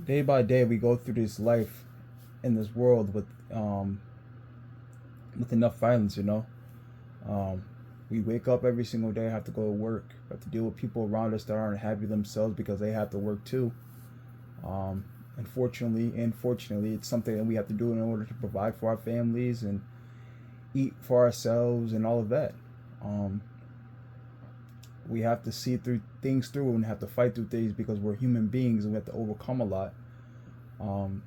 day by day we go through this life in this world with enough violence, you know. Um, we wake up every single day, have to go to work, have to deal with people around us that aren't happy themselves because they have to work too. Um, unfortunately, it's something that we have to do in order to provide for our families and eat for ourselves and all of that. Um, we have to see through things through and have to fight through things because we're human beings and we have to overcome a lot um,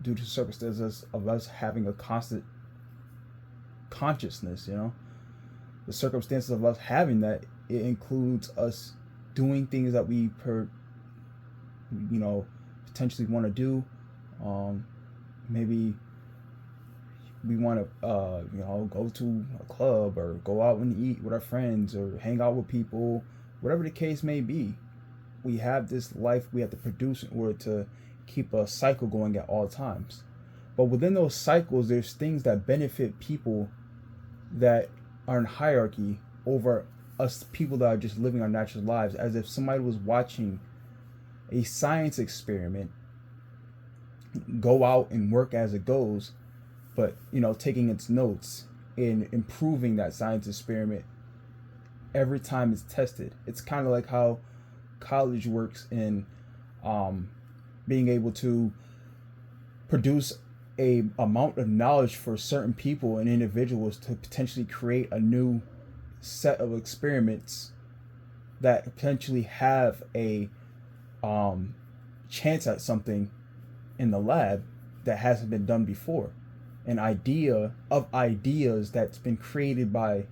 due to circumstances of us having a constant consciousness. You know, the circumstances of us having that, it includes us doing things that you know, potentially want to do. Um, Maybe we want to, you know, go to a club or go out and eat with our friends or hang out with people, whatever the case may be. We have this life we have to produce in order to keep a cycle going at all times. But within those cycles, there's things that benefit people that are in hierarchy over us people that are just living our natural lives, as if somebody was watching a science experiment go out and work as it goes, but you know, taking its notes and improving that science experiment every time it's tested. It's kind of like how college works in um, being able to produce a amount of knowledge for certain people and individuals to potentially create a new set of experiments that potentially have a um, chance at something in the lab that hasn't been done before. An idea of ideas that's been created by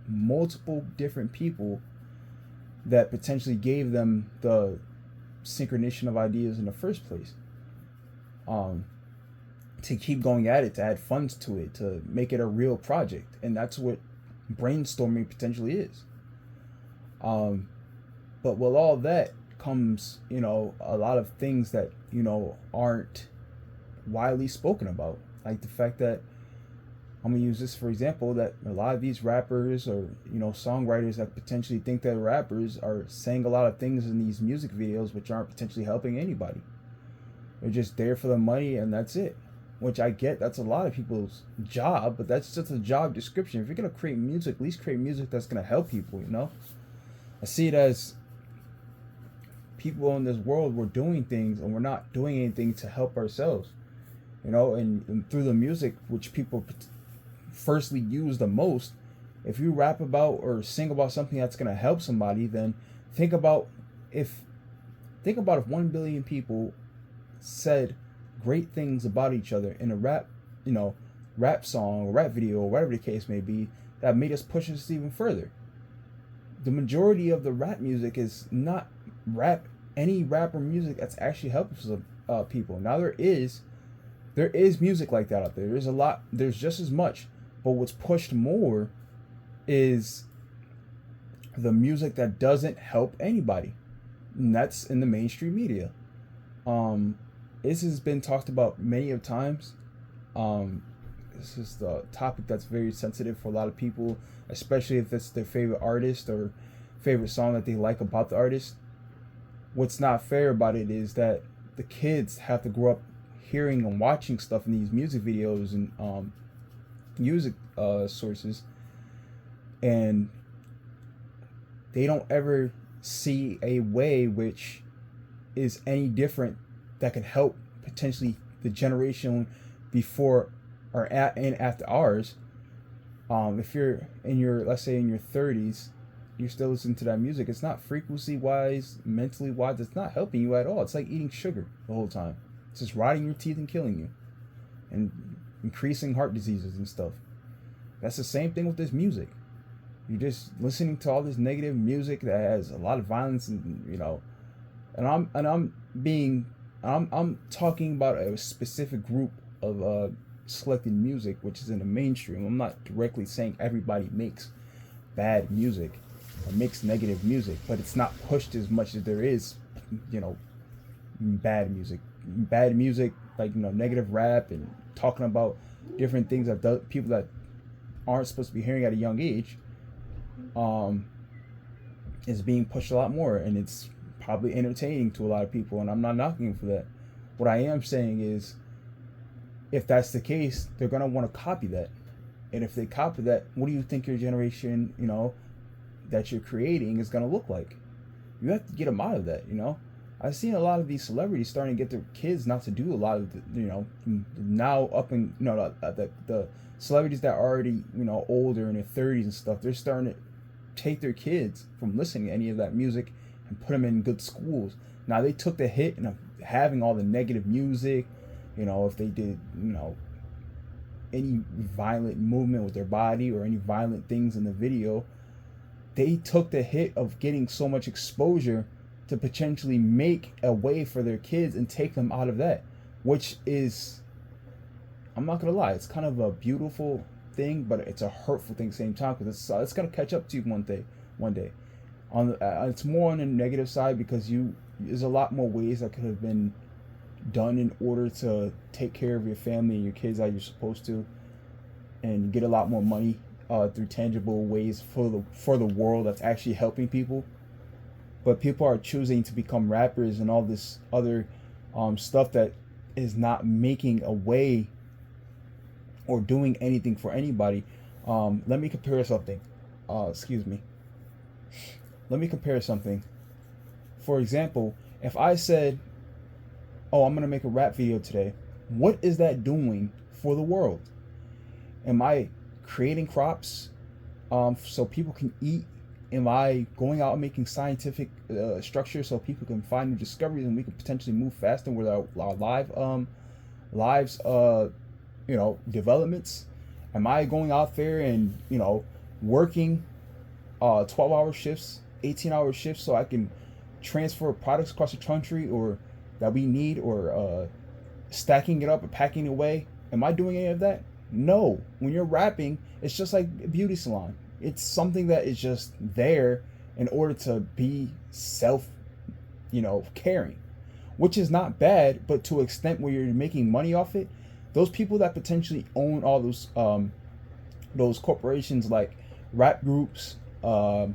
multiple different people that potentially gave them the synchronization of ideas in the first place. Um, to keep going at it, to add funds to it, to make it a real project. And that's what brainstorming potentially is. Um, but with all that comes, you know, a lot of things that, you know, aren't widely spoken about. Like the fact that, I'm gonna use this for example, that a lot of these rappers or, you know, songwriters that potentially think they're rappers are saying a lot of things in these music videos which aren't potentially helping anybody. They're just there for the money and that's it. Which I get, that's a lot of people's job, but that's just a job description. If you're gonna create music, at least create music that's gonna help people, you know? I see it as people in this world, we're doing things and we're not doing anything to help ourselves, you know, and through the music, which people firstly use the most, if you rap about or sing about something that's going to help somebody, then think about if if 1 billion people said great things about each other in a rap, you know, rap song or rap video or whatever the case may be, that made us push us even further. The majority of the rap music is not any rap or music that's actually helping some people. Now there is music like that out there. There's a lot. There's just as much, but what's pushed more is the music that doesn't help anybody, and that's in the mainstream media. Um, this has been talked about many of times. Um, this is the topic that's very sensitive for a lot of people, especially if it's their favorite artist or favorite song that they like about the artist. What's not fair about it is that the kids have to grow up hearing and watching stuff in these music videos and music sources, and they don't ever see a way which is any different that can help potentially the generation before or at and after ours. If you're in your, let's say in your 30s, you're still listening to that music, it's not frequency wise, mentally wise, it's not helping you at all. It's like eating sugar the whole time. It's just rotting your teeth and killing you and increasing heart diseases and stuff. That's the same thing with this music. You're just listening to all this negative music that has a lot of violence, and you know, I'm talking about a specific group of selected music which is in the mainstream. I'm not directly saying everybody makes bad music or makes negative music, but it's not pushed as much as there is, you know, bad music. Bad music, like, you know, negative rap and talking about different things that people that aren't supposed to be hearing at a young age, is being pushed a lot more, and it's probably entertaining to a lot of people, and I'm not knocking for that. What I am saying is, if that's the case, they're gonna want to copy that. And if they copy that, what do you think your generation, that you're creating is gonna look like? You have to get them out of that. I've seen a lot of these celebrities starting to get their kids not to do a lot of now up in the celebrities that are already older in their 30s and stuff. They're starting to take their kids from listening to any of that music and put them in good schools. Now they took the hit and having all the negative music. If they did any violent movement with their body or any violent things in the video, they took the hit of getting so much exposure to potentially make a way for their kids and take them out of that, which is, I'm not gonna lie, it's kind of a beautiful thing, but it's a hurtful thing at the same time, because it's gonna catch up to you one day. It's more on the negative side, because there's a lot more ways that could have been done in order to take care of your family and your kids like you're supposed to, and get a lot more money through tangible ways for the world that's actually helping people. But people are choosing to become rappers and all this other stuff that is not making a way or doing anything for anybody. Let me compare something. Excuse me. Let me compare something. For example, if I said, oh, I'm going to make a rap video today, what is that doing for the world? Am I creating crops so people can eat? Am I going out and making scientific structure so people can find new discoveries and we can potentially move faster with our lives developments? Am I going out there and working 12-hour shifts, 18-hour shifts so I can transfer products across the country or that we need, or stacking it up and packing it away? Am I doing any of that? No. When you're rapping, it's just like a beauty salon. It's something that is just there in order to be caring, which is not bad, but to an extent where you're making money off it. Those people that potentially own all those corporations like rap groups, beauty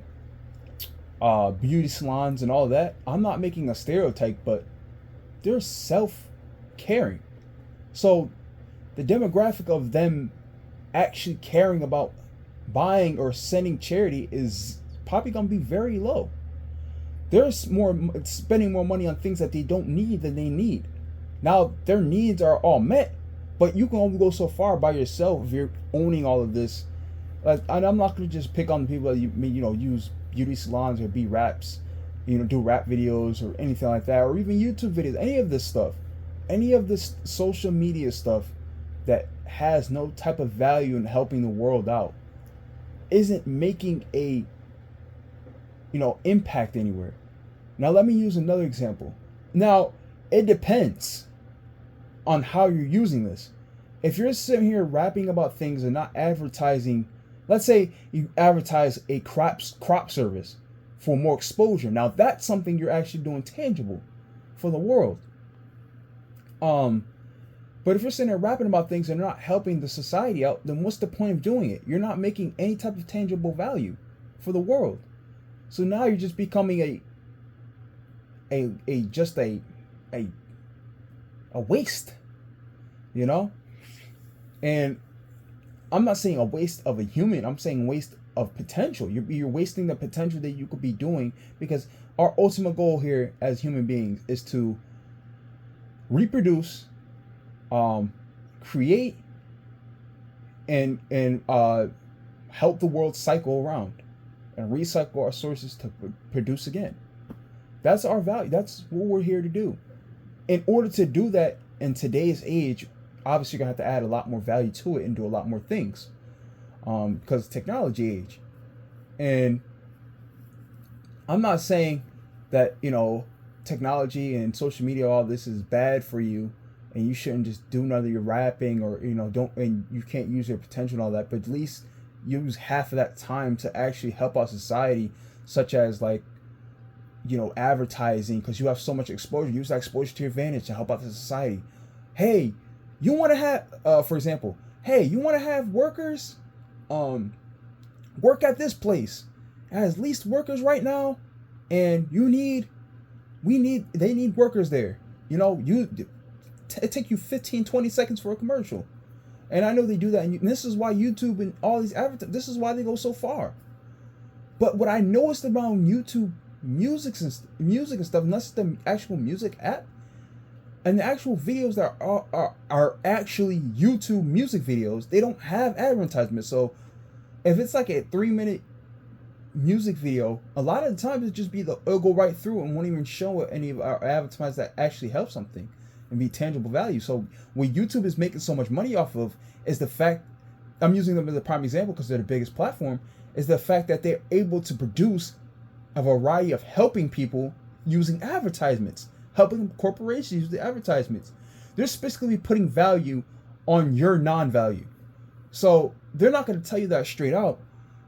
salons and all that, I'm not making a stereotype, but they're self-caring. So the demographic of them actually caring about buying or sending charity is probably going to be very low. They're spending more money on things that they don't need than they need. Now, their needs are all met, but you can only go so far by yourself if you're owning all of this. And I'm not going to just pick on the people that use beauty salons or do rap videos or anything like that, or even YouTube videos, any of this stuff, any of this social media stuff that has no type of value in helping the world out, isn't making a impact anywhere. Now let me use another example. Now it depends on how you're using this. If you're sitting here rapping about things and not advertising, let's say you advertise a crop service for more exposure. Now that's something you're actually doing tangible for the world. But if you're sitting there rapping about things and not helping the society out, then what's the point of doing it? You're not making any type of tangible value for the world. So now you're just becoming a waste, And I'm not saying a waste of a human. I'm saying waste of potential. You're wasting the potential that you could be doing, because our ultimate goal here as human beings is to reproduce, create, and help the world cycle around and recycle our sources to produce again. That's our value. That's what we're here to do. In order to do that in today's age, obviously you're gonna have to add a lot more value to it and do a lot more things, because technology age. And I'm not saying that technology and social media, all this is bad for you and you shouldn't just do none of your rapping, or and you can't use your potential and all that, but at least use half of that time to actually help our society, such as advertising, because you have so much exposure. Use that exposure to your advantage to help out the society. Hey, you want to have, for example, you want to have workers work at this place. It has least workers right now, and they need workers there. it take you 15, 20 seconds for a commercial. And I know they do that, and this is why YouTube and all these this is why they go so far. But what I noticed about YouTube music and stuff, unless it's the actual music app, and the actual videos that are actually YouTube music videos, they don't have advertisements. So if it's like a 3-minute music video, a lot of the times it'll go right through and won't even show any of our advertisements that actually help something and be tangible value. So what YouTube is making so much money off of is the fact, I'm using them as a prime example because they're the biggest platform, is the fact that they're able to produce a variety of helping people using advertisements, helping corporations use the advertisements. They're specifically putting value on your non-value. So they're not going to tell you that straight out,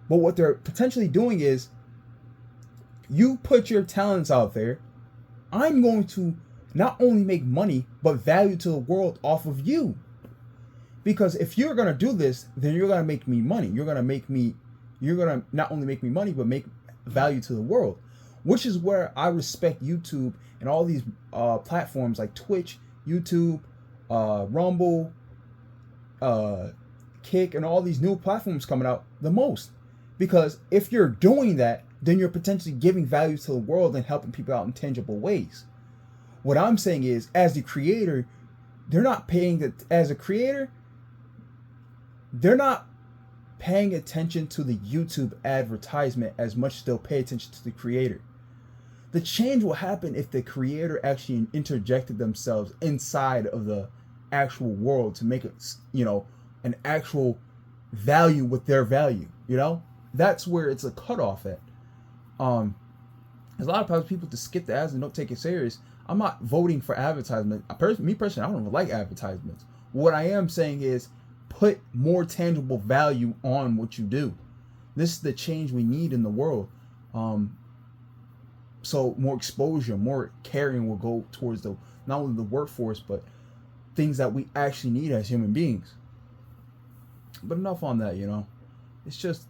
but what they're potentially doing is, you put your talents out there, I'm going to not only make money, but value to the world off of you. Because if you're going to do this, then you're going to make me money. You're going to not only make me money, but make value to the world. Which is where I respect YouTube and all these platforms like Twitch, YouTube, Rumble, Kick, and all these new platforms coming out the most. Because if you're doing that, then you're potentially giving value to the world and helping people out in tangible ways. What I'm saying is, as the creator, they're not paying attention to the YouTube advertisement as much as they'll pay attention to the creator. The change will happen if the creator actually interjected themselves inside of the actual world to make it, an actual value with their value. That's where it's a cutoff at. There's a lot of times people just skip the ads and don't take it serious. I'm not voting for advertisement. Me personally, I don't even like advertisements. What I am saying is, put more tangible value on what you do. This is the change we need in the world. So more exposure, more caring will go towards not only the workforce, but things that we actually need as human beings. But enough on that, It's just,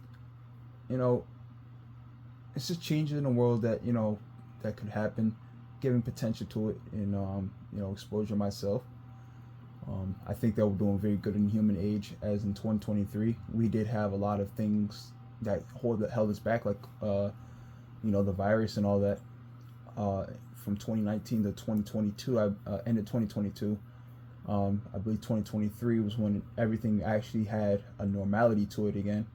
it's just changes in the world that, that could happen, giving potential to it, and, exposure myself. I think that we're doing very good in the human age, as in 2023. We did have a lot of things that held us back, like, the virus and all that. From 2019 to 2022, ended 2022. I believe 2023 was when everything actually had a normality to it again.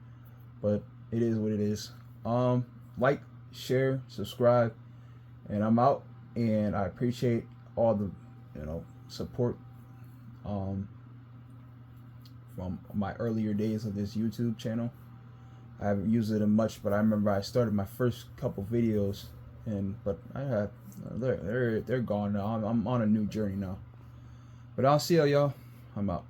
But it is what it is. Like, share, subscribe, and I'm out. And I appreciate all the, support from my earlier days of this YouTube channel. I haven't used it much, but I remember I started my first couple videos, but they're gone now. I'm on a new journey now. But I'll see y'all. I'm out.